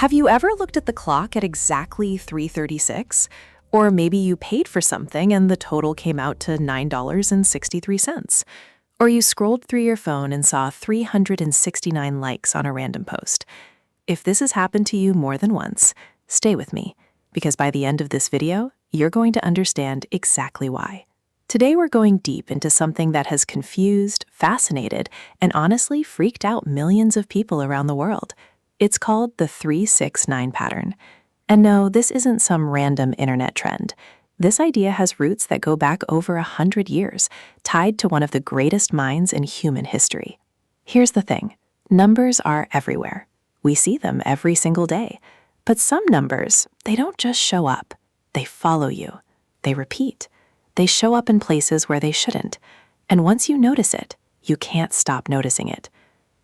Have you ever looked at the clock at exactly 3:36? Or maybe you paid for something and the total came out to $9.63. Or you scrolled through your phone and saw 369 likes on a random post. If this has happened to you more than once, stay with me, because by the end of this video, you're going to understand exactly why. Today we're going deep into something that has confused, fascinated, and honestly freaked out millions of people around the world. It's called the 369 pattern. And no, this isn't some random internet trend. This idea has roots that go back over 100 years, tied to one of the greatest minds in human history. Here's the thing. Numbers are everywhere. We see them every single day. But some numbers, they don't just show up. They follow you. They repeat. They show up in places where they shouldn't. And once you notice it, you can't stop noticing it.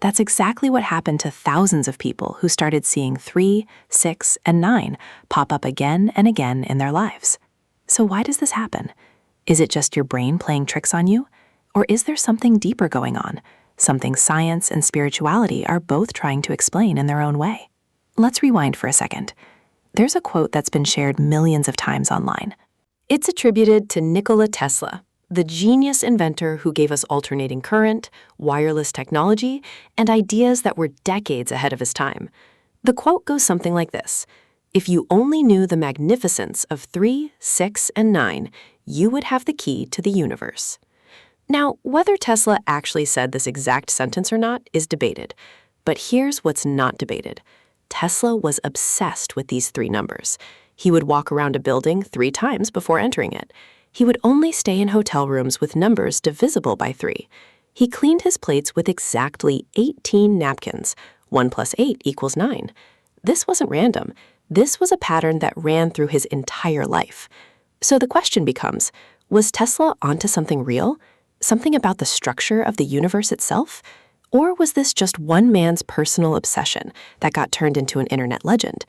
That's exactly what happened to thousands of people who started seeing 3, 6, and 9 pop up again and again in their lives. So why does this happen? Is it just your brain playing tricks on you? Or is there something deeper going on? Something science and spirituality are both trying to explain in their own way. Let's rewind for a second. There's a quote that's been shared millions of times online. It's attributed to Nikola Tesla, the genius inventor who gave us alternating current, wireless technology, and ideas that were decades ahead of his time. The quote goes something like this: "If you only knew the magnificence of 3, 6, and 9, you would have the key to the universe." Now, whether Tesla actually said this exact sentence or not is debated. But here's what's not debated. Tesla was obsessed with these 3 numbers. He would walk around a building 3 times before entering it. He would only stay in hotel rooms with numbers divisible by 3. He cleaned his plates with exactly 18 napkins. 1 plus 8 equals 9. This wasn't random. This was a pattern that ran through his entire life. So the question becomes, was Tesla onto something real? Something about the structure of the universe itself? Or was this just one man's personal obsession that got turned into an internet legend?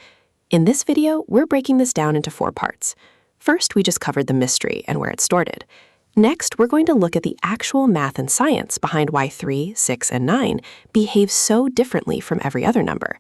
In this video, we're breaking this down into 4 parts. First, we just covered the mystery and where it started. Next, we're going to look at the actual math and science behind why 3, 6, and 9 behave so differently from every other number.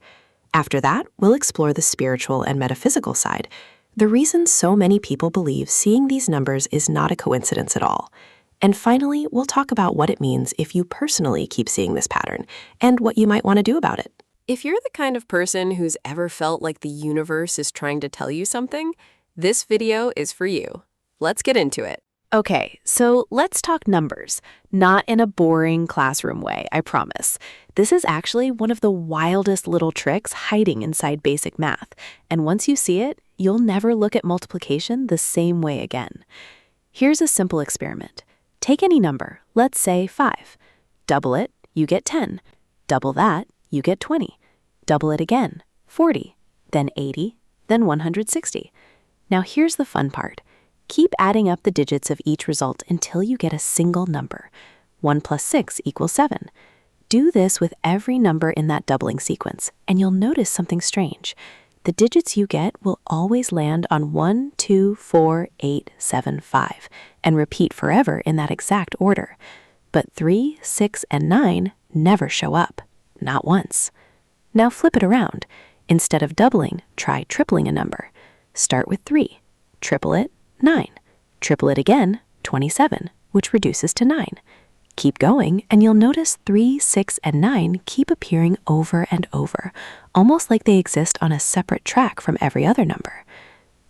After that, we'll explore the spiritual and metaphysical side, the reason so many people believe seeing these numbers is not a coincidence at all. And finally, we'll talk about what it means if you personally keep seeing this pattern and what you might want to do about it. If you're the kind of person who's ever felt like the universe is trying to tell you something, this video is for you. Let's get into it. Okay, so let's talk numbers. Not in a boring classroom way, I promise. This is actually one of the wildest little tricks hiding inside basic math. And once you see it, you'll never look at multiplication the same way again. Here's a simple experiment. Take any number, let's say 5. Double it, you get 10. Double that, you get 20. Double it again, 40. Then 80, then 160. Now here's the fun part. Keep adding up the digits of each result until you get a single number. 1 plus 6 equals 7. Do this with every number in that doubling sequence, and you'll notice something strange. The digits you get will always land on 1, 2, 4, 8, 7, 5, and repeat forever in that exact order. But 3, 6, and 9 never show up, not once. Now flip it around. Instead of doubling, try tripling a number. Start with 3, triple it, 9. Triple it again, 27, which reduces to 9. Keep going, and you'll notice 3, 6, and 9 keep appearing over and over, almost like they exist on a separate track from every other number.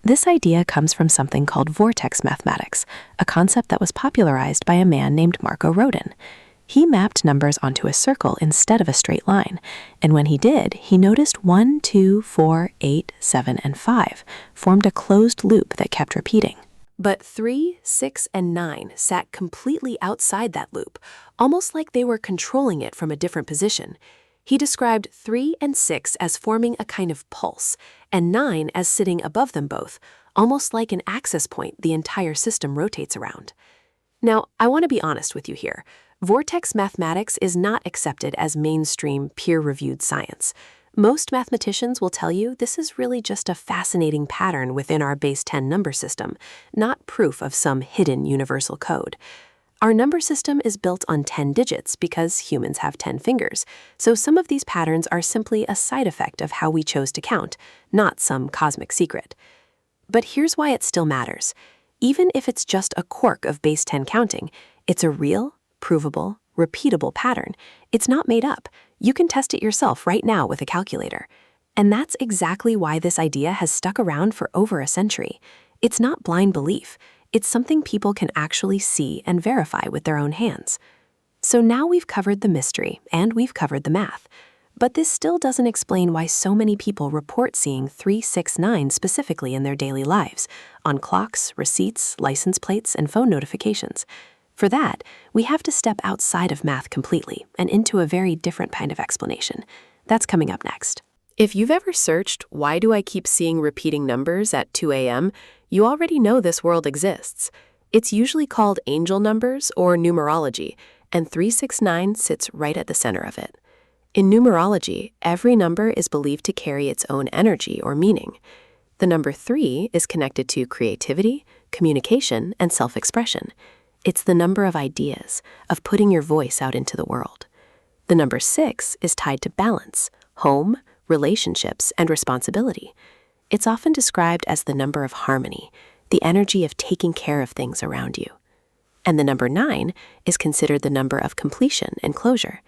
This idea comes from something called Vortex Mathematics, a concept that was popularized by a man named Marco Rodin. He mapped numbers onto a circle instead of a straight line, and when he did, he noticed 1, 2, 4, 8, 7, and 5 formed a closed loop that kept repeating. But 3, 6, and 9 sat completely outside that loop, almost like they were controlling it from a different position. He described 3 and 6 as forming a kind of pulse, and 9 as sitting above them both, almost like an axis point the entire system rotates around. Now, I want to be honest with you here. Vortex Mathematics is not accepted as mainstream, peer-reviewed science. Most mathematicians will tell you this is really just a fascinating pattern within our base 10 number system, not proof of some hidden universal code. Our number system is built on 10 digits because humans have 10 fingers, so some of these patterns are simply a side effect of how we chose to count, not some cosmic secret. But here's why it still matters. Even if it's just a quirk of base 10 counting, it's a real, provable, repeatable pattern. It's not made up. You can test it yourself right now with a calculator. And that's exactly why this idea has stuck around for over a century. It's not blind belief. It's something people can actually see and verify with their own hands. So now we've covered the mystery and we've covered the math. But this still doesn't explain why so many people report seeing 369 specifically in their daily lives, on clocks, receipts, license plates, and phone notifications. For that, we have to step outside of math completely and into a very different kind of explanation. That's coming up next. If you've ever searched, "Why do I keep seeing repeating numbers at 2 a.m.?" you already know this world exists. It's usually called angel numbers or numerology, and 369 sits right at the center of it. In numerology, every number is believed to carry its own energy or meaning. The number 3 is connected to creativity, communication, and self-expression. It's the number of ideas, of putting your voice out into the world. The number 6 is tied to balance, home, relationships, and responsibility. It's often described as the number of harmony, the energy of taking care of things around you. And the number 9 is considered the number of completion and closure.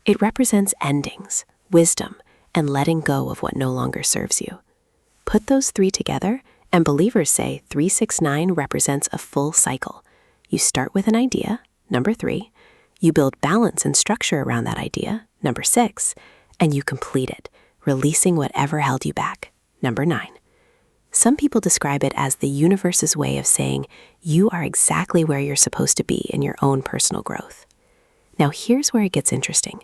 It represents endings, wisdom, and letting go of what no longer serves you. Put those 3 together, and believers say 369 represents a full cycle. You start with an idea, number 3, you build balance and structure around that idea, number 6, and you complete it, releasing whatever held you back, number 9. Some people describe it as the universe's way of saying you are exactly where you're supposed to be in your own personal growth. Now here's where it gets interesting.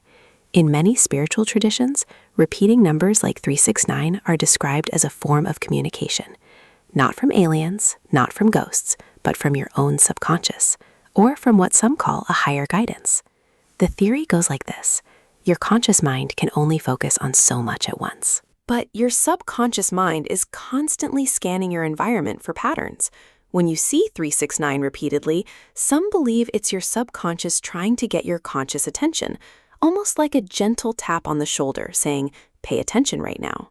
In many spiritual traditions, repeating numbers like 369 are described as a form of communication. Not from aliens, not from ghosts, but from your own subconscious, or from what some call a higher guidance. The theory goes like this. Your conscious mind can only focus on so much at once. But your subconscious mind is constantly scanning your environment for patterns. When you see 369 repeatedly, some believe it's your subconscious trying to get your conscious attention, almost like a gentle tap on the shoulder saying, "Pay attention right now."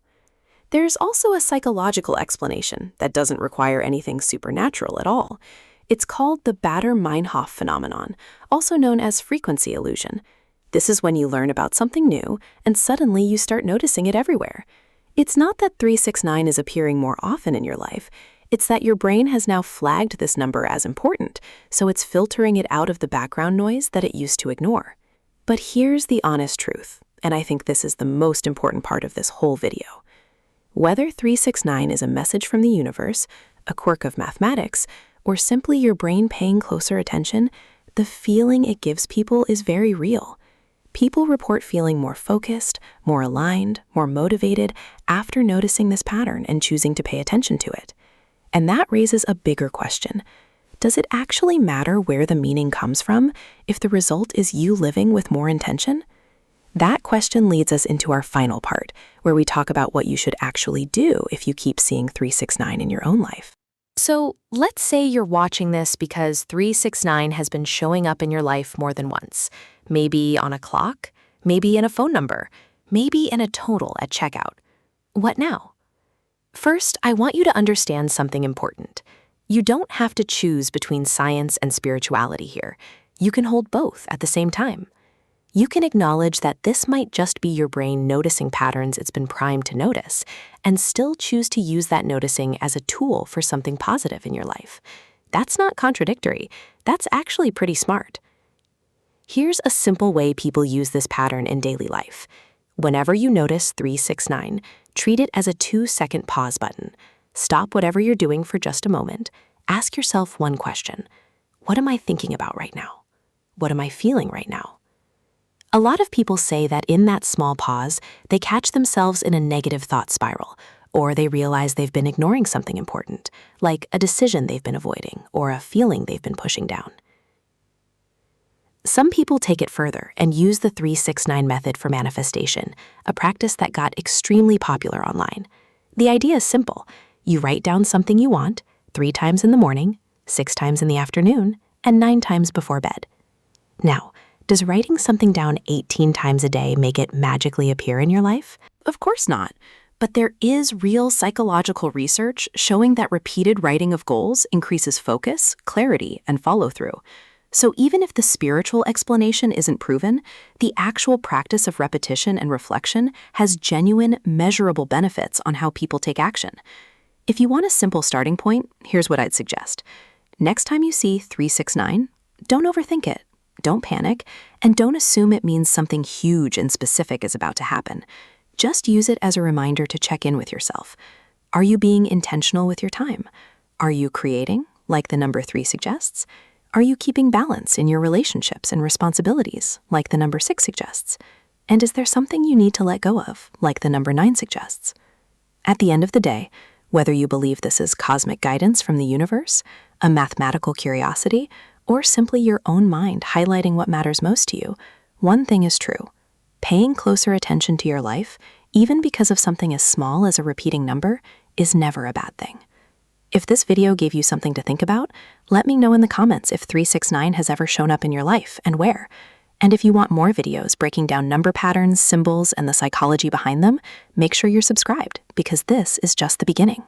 There's also a psychological explanation that doesn't require anything supernatural at all. It's called the Baader-Meinhof phenomenon, also known as frequency illusion. This is when you learn about something new, and suddenly you start noticing it everywhere. It's not that 369 is appearing more often in your life. It's that your brain has now flagged this number as important, so it's filtering it out of the background noise that it used to ignore. But here's the honest truth, and I think this is the most important part of this whole video. Whether 369 is a message from the universe, a quirk of mathematics, or simply your brain paying closer attention, the feeling it gives people is very real. People report feeling more focused, more aligned, more motivated after noticing this pattern and choosing to pay attention to it. And that raises a bigger question. Does it actually matter where the meaning comes from if the result is you living with more intention? That question leads us into our final part, where we talk about what you should actually do if you keep seeing 369 in your own life. So let's say you're watching this because 369 has been showing up in your life more than once. Maybe on a clock, maybe in a phone number, maybe in a total at checkout. What now? First, I want you to understand something important. You don't have to choose between science and spirituality here. You can hold both at the same time. You can acknowledge that this might just be your brain noticing patterns it's been primed to notice, and still choose to use that noticing as a tool for something positive in your life. That's not contradictory. That's actually pretty smart. Here's a simple way people use this pattern in daily life. Whenever you notice 369, treat it as a 2-second pause button. Stop whatever you're doing for just a moment. Ask yourself one question. What am I thinking about right now? What am I feeling right now? A lot of people say that in that small pause, they catch themselves in a negative thought spiral, or they realize they've been ignoring something important, like a decision they've been avoiding or a feeling they've been pushing down. Some people take it further and use the 369 method for manifestation, a practice that got extremely popular online. The idea is simple. You write down something you want 3 times in the morning, 6 times in the afternoon, and 9 times before bed. Now, does writing something down 18 times a day make it magically appear in your life? Of course not. But there is real psychological research showing that repeated writing of goals increases focus, clarity, and follow-through. So even if the spiritual explanation isn't proven, the actual practice of repetition and reflection has genuine, measurable benefits on how people take action. If you want a simple starting point, here's what I'd suggest. Next time you see 369, don't overthink it, don't panic, and don't assume it means something huge and specific is about to happen. Just use it as a reminder to check in with yourself. Are you being intentional with your time? Are you creating, like the number 3 suggests? Are you keeping balance in your relationships and responsibilities, like the number 6 suggests? And is there something you need to let go of, like the number 9 suggests? At the end of the day, whether you believe this is cosmic guidance from the universe, a mathematical curiosity, or simply your own mind highlighting what matters most to you, one thing is true. Paying closer attention to your life, even because of something as small as a repeating number, is never a bad thing. If this video gave you something to think about, let me know in the comments if 369 has ever shown up in your life and where. And if you want more videos breaking down number patterns, symbols, and the psychology behind them, make sure you're subscribed, because this is just the beginning.